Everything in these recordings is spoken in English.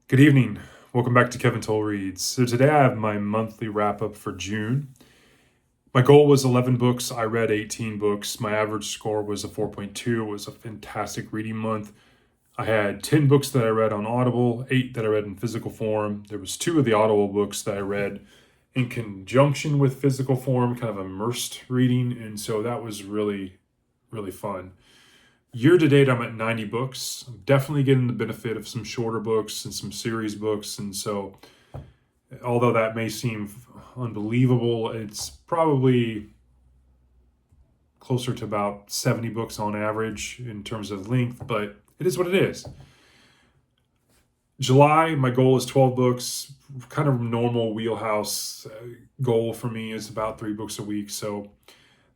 Good evening. Welcome back to Kevin Toll Reads. So today I have my monthly wrap up for June. My goal was 11 books. I read 18 books. My average score was a 4.2. It was a fantastic reading month. I had 10 books that I read on Audible, 8 that I read in physical form. There was 2 of the Audible books that I read in conjunction with physical form, kind of immersed reading, and so that was really, really fun. Year to date, I'm at 90 books. I'm definitely getting the benefit of some shorter books and some series books. And so, although that may seem unbelievable, it's probably closer to about 70 books on average in terms of length, but it is what it is. July, my goal is 12 books. Kind of normal wheelhouse goal for me is about 3 books a week. So,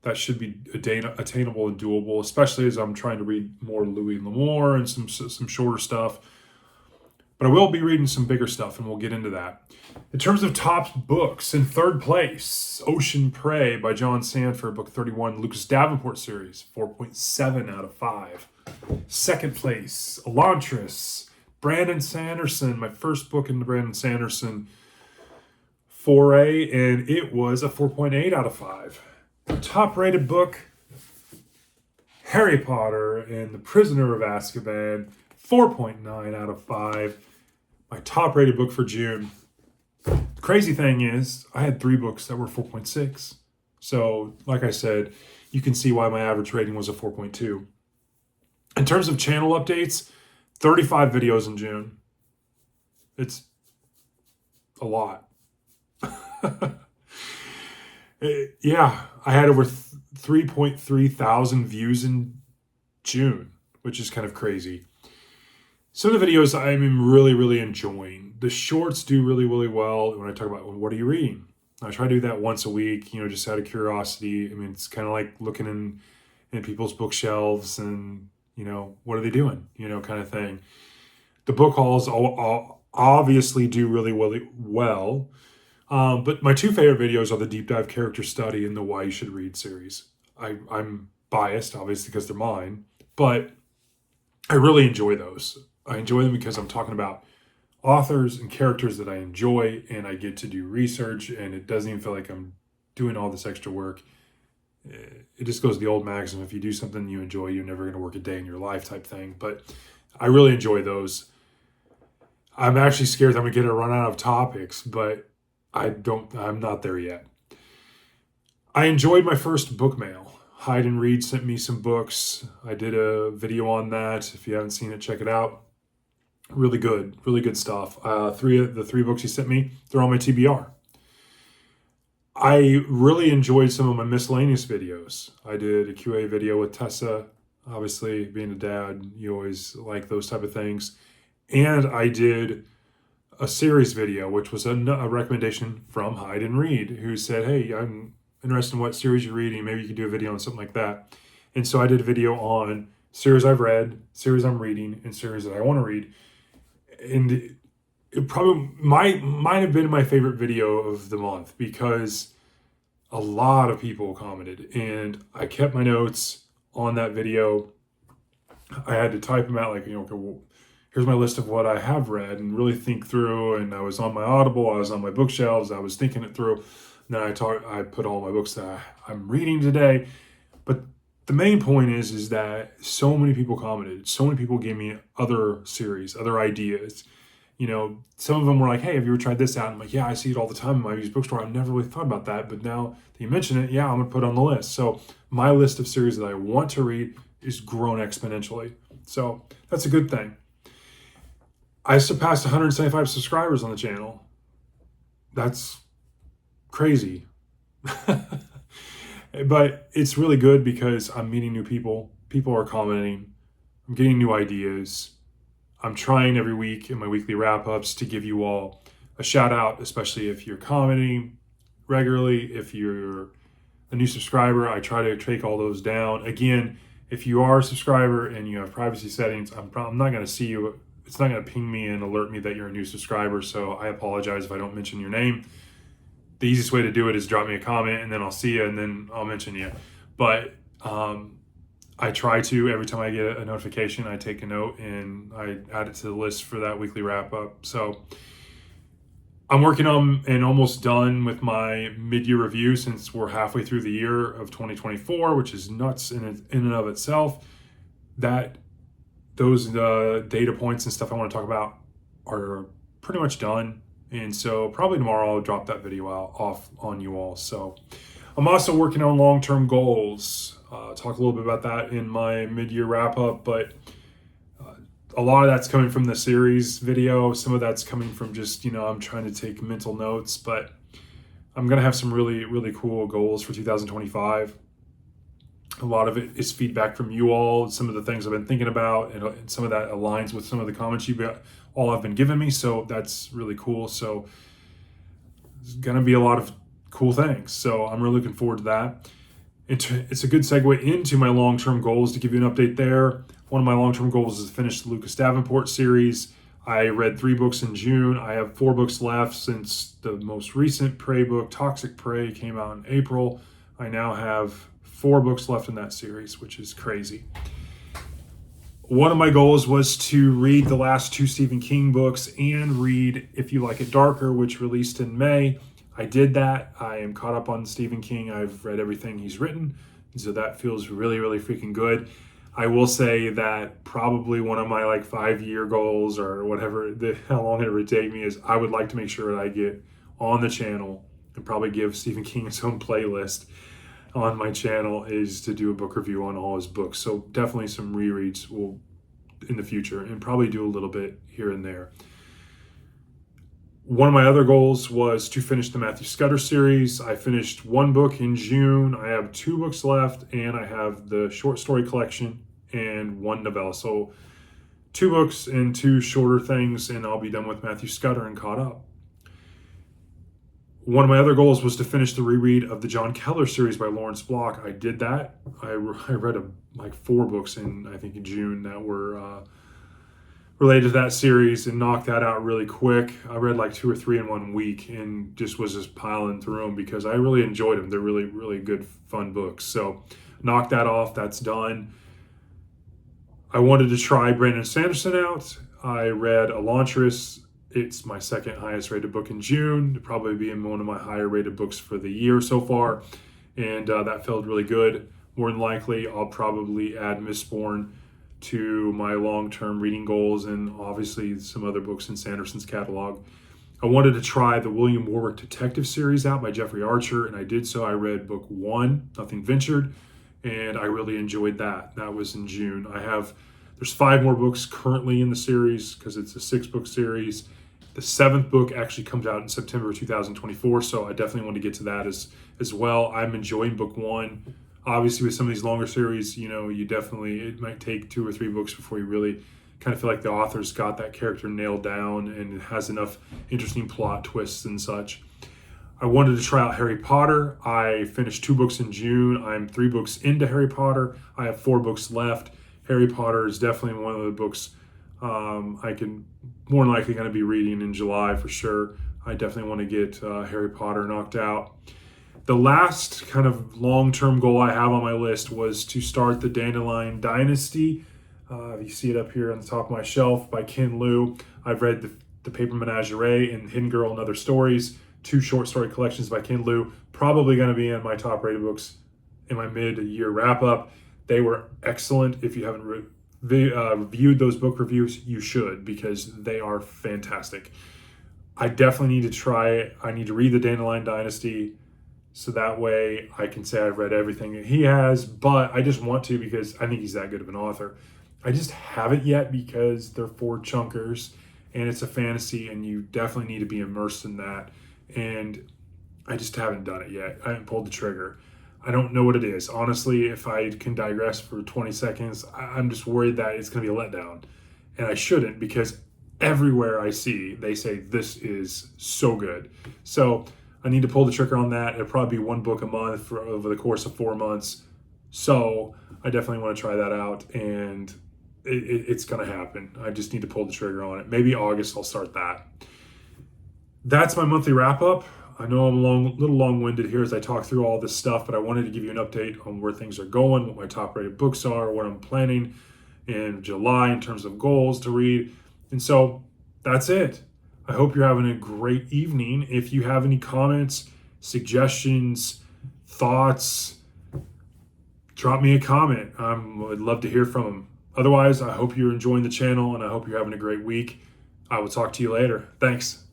that should be attainable and doable, especially as I'm trying to read more Louis L'Amour and some shorter stuff. But I will be reading some bigger stuff, and we'll get into that. In terms of top books, in third place, Ocean Prey by John Sandford, book 31, Lucas Davenport series, 4.7 out of 5. Second place, Elantris, Brandon Sanderson, my first book in the Brandon Sanderson foray, and it was a 4.8 out of 5. Top rated book, Harry Potter and the Prisoner of Azkaban, 4.9 out of 5. My top rated book for June. The crazy thing is, I had 3 books that were 4.6. So, like I said, you can see why my average rating was a 4.2. In terms of channel updates, 35 videos in June. It's a lot. Yeah, I had over 3.3 thousand views in June, which is kind of crazy. Some of the videos I'm really, really enjoying. The shorts do really, really well when I talk about, well, what are you reading? I try to do that once a week, just out of curiosity. I mean, it's kind of like looking in people's bookshelves and, what are they doing, kind of thing. The book hauls obviously do really, really well. But my 2 favorite videos are the deep dive character study and the why you should read series. I'm biased, obviously, because they're mine, but I really enjoy those. I enjoy them because I'm talking about authors and characters that I enjoy, and I get to do research, and it doesn't even feel like I'm doing all this extra work. It just goes to the old maxim, if you do something you enjoy, you're never going to work a day in your life type thing. But I really enjoy those. I'm actually scared I'm going to run out of topics, but I'm not there yet. I enjoyed my first book mail. Hyde and Reed sent me some books. I did a video on that. If you haven't seen it, check it out. Really good stuff. The 3 books he sent me, they're on my TBR. I really enjoyed some of my miscellaneous videos. I did a QA video with Tessa. Obviously, being a dad, you always like those type of things. And I did a series video, which was a recommendation from Hyde and Reed, who said, hey, I'm interested in what series you're reading. Maybe you could do a video on something like that. And so I did a video on series I've read, series I'm reading, and series that I want to read. And it probably might have been my favorite video of the month because a lot of people commented. And I kept my notes on that video. I had to type them out like, okay, well, here's my list of what I have read and really think through. And I was on my Audible, I was on my bookshelves, I was thinking it through. And then I put all my books that I'm reading today. But the main point is that so many people commented, so many people gave me other series, other ideas. Some of them were like, hey, have you ever tried this out? I'm like, yeah, I see it all the time in my used bookstore. I've never really thought about that. But now that you mention it, yeah, I'm going to put it on the list. So my list of series that I want to read is grown exponentially. So that's a good thing. I surpassed 175 subscribers on the channel. That's crazy. But it's really good because I'm meeting new people. People are commenting. I'm getting new ideas. I'm trying every week in my weekly wrap-ups to give you all a shout out, especially if you're commenting regularly. If you're a new subscriber, I try to take all those down. Again, if you are a subscriber and you have privacy settings, I'm not going to see you. It's not going to ping me and alert me that you're a new subscriber, so I apologize if I don't mention your name. The easiest way to do it is drop me a comment, and then I'll see you, and then I'll mention you. But I try to, every time I get a notification, I take a note and I add it to the list for that weekly wrap up. So I'm working on and almost done with my mid-year review, since we're halfway through the year of 2024, which is nuts in and of itself. That those data points and stuff I want to talk about are pretty much done. And so probably tomorrow I'll drop that video off on you all. So I'm also working on long-term goals. Talk a little bit about that in my mid-year wrap-up, but a lot of that's coming from the series video. Some of that's coming from just, I'm trying to take mental notes, but I'm going to have some really, really cool goals for 2025. A lot of it is feedback from you all, some of the things I've been thinking about, and some of that aligns with some of the comments you all have been giving me. So that's really cool. So it's going to be a lot of cool things. So I'm really looking forward to that. It's a good segue into my long-term goals to give you an update there. One of my long-term goals is to finish the Lucas Davenport series. I read 3 books in June. I have 4 books left since the most recent Prey book, Toxic Prey, came out in April. I now have 4 books left in that series, which is crazy. One of my goals was to read the last 2 Stephen King books and read If You Like It Darker, which released in May. I did that. I am caught up on Stephen King. I've read everything he's written, so that feels really, really freaking good. I will say that probably one of my 5-year goals, or whatever, how long it would take me, is I would like to make sure that I get on the channel and probably give Stephen King his own playlist on my channel, is to do a book review on all his books. So definitely some rereads will in the future, and probably do a little bit here and there. One of my other goals was to finish the Matthew Scudder series. I finished 1 book in June. I have 2 books left, and I have the short story collection and 1 novella. So 2 books and 2 shorter things, and I'll be done with Matthew Scudder and caught up. One of my other goals was to finish the reread of the John Keller series by Lawrence Block. I did that. I read 4 books in June that were related to that series, and knocked that out really quick. I read 2 or 3 in 1 week, and just piling through them because I really enjoyed them. They're really, really good, fun books. So knocked that off. That's done. I wanted to try Brandon Sanderson out. I read Elantris. It's my 2nd highest rated book in June. It'll probably be one of my higher rated books for the year so far. And that felt really good. More than likely, I'll probably add Mistborn to my long-term reading goals, and obviously some other books in Sanderson's catalog. I wanted to try the William Warwick Detective series out by Jeffrey Archer, and I did so. I read book 1, Nothing Ventured, and I really enjoyed that. That was in June. There's 5 more books currently in the series because it's a 6-book series. The 7th book actually comes out in September 2024, so I definitely want to get to that as well. I'm enjoying book 1. Obviously, with some of these longer series, it might take 2 or 3 books before you really kind of feel like the author's got that character nailed down and it has enough interesting plot twists and such. I wanted to try out Harry Potter. I finished 2 books in June. I'm 3 books into Harry Potter. I have 4 books left. Harry Potter is definitely one of the books I can more than likely going to be reading in July for sure. I definitely want to get Harry Potter knocked out. The last kind of long-term goal I have on my list was to start the Dandelion Dynasty. You see it up here on the top of my shelf by Ken Liu. I've read the Paper Menagerie and Hidden Girl and Other Stories, 2 short story collections by Ken Liu. Probably going to be in my top-rated books in my mid-year wrap-up. They were excellent. If you haven't reviewed those book reviews, you should, because they are fantastic. I definitely need to try it. I need to read the Dandelion Dynasty, so that way I can say I've read everything that he has, but I just want to because I think he's that good of an author. I just haven't yet because they're 4 chunkers and it's a fantasy, and you definitely need to be immersed in that. And I just haven't done it yet. I haven't pulled the trigger. I don't know what it is. Honestly, if I can digress for 20 seconds, I'm just worried that it's going to be a letdown. And I shouldn't, because everywhere I see, they say this is so good. So I need to pull the trigger on that. It'll probably be 1 book a month over the course of 4 months. So I definitely want to try that out, and it's going to happen. I just need to pull the trigger on it. Maybe August I'll start that. That's my monthly wrap up. I know I'm a little long-winded here as I talk through all this stuff, but I wanted to give you an update on where things are going, what my top-rated books are, what I'm planning in July in terms of goals to read. And so that's it. I hope you're having a great evening. If you have any comments, suggestions, thoughts, drop me a comment. I would love to hear from them. Otherwise, I hope you're enjoying the channel and I hope you're having a great week. I will talk to you later. Thanks.